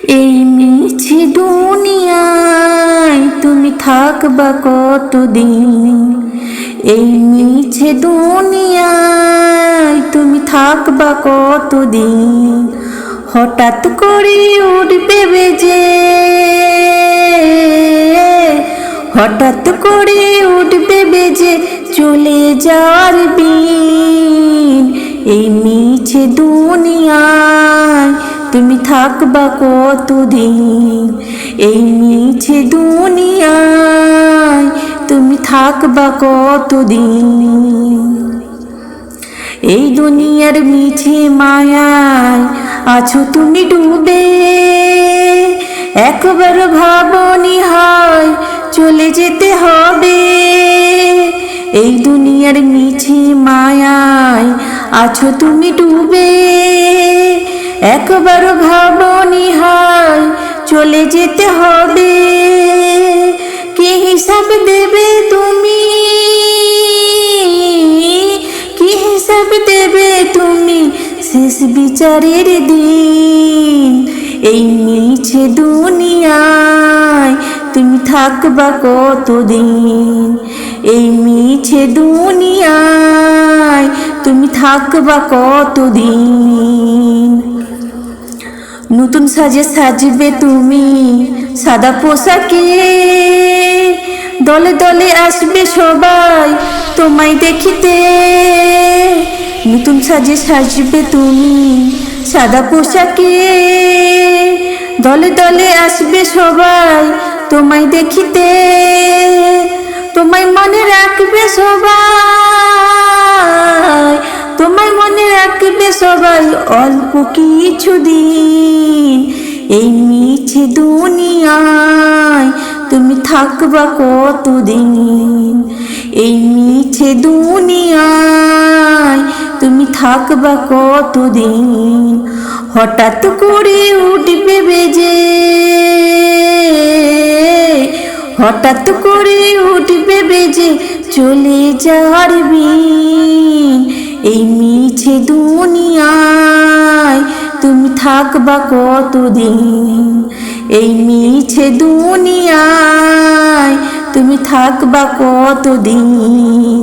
এই মিছে দুনিয়ায় তুমি থাকবা কতদিন? এই মিছে দুনিয়ায় তুমি থাকবা কতদিন? হঠাৎ করে উঠবে বেজে, হঠাৎ করে উঠবে বেজে চলে যাওয়ার বিন। এই মিছে দুনিয়ায় তুমি থাকবা কতদিন? এই মিছে দুনিয়ায় তুমি থাকবা কতদিন? এই দুনিয়ার মিছে মায়ায় আছো তুমি ডুবে, একবার ভাবনি হয় চলে যেতে হবে। এই দুনিয়ার মিছে মায়ায় আছো তুমি ডুবে, একবার ভাবনি হয় চলে যেতে হবে। কি হিসাব দেবে তুমি? কি হিসাব দেবে তুমি শেষ বিচারের দিন? এই মিছে দুনিয়ায় তুমি থাকবা কতদিন? এই মিছে দুনিয়ায় তুমি থাকবা কতদিন? নতুন সাজে সাজবে তুমি সাদা পোশাকে, দলে দলে আসবে সবাই তোমায় দেখিতে। নতুন সাজে সাজবে তুমি সাদা পোশাকে, দলে দলে আসবে সবাই তোমায় দেখিতে। তোমায় মনে রাখবে সবাই, তোমায় মনে রাখবে সবাই অল্প কিছু দিন। এই মিছে দুনিয়ায় তুমি থাকবা কতদিন? এই মিছে দুনিয়ায় তুমি থাকবা কতদিন? হঠাৎ করে উঠবে বেজে, হঠাৎ করে উঠবে বেজে চলে যাওয়ার বিন। এই মিছে দুনিয়ায় তুমি থাকবা কতদিন? এই মিছে দুনিয়ায় তুমি থাকবা কতদিন?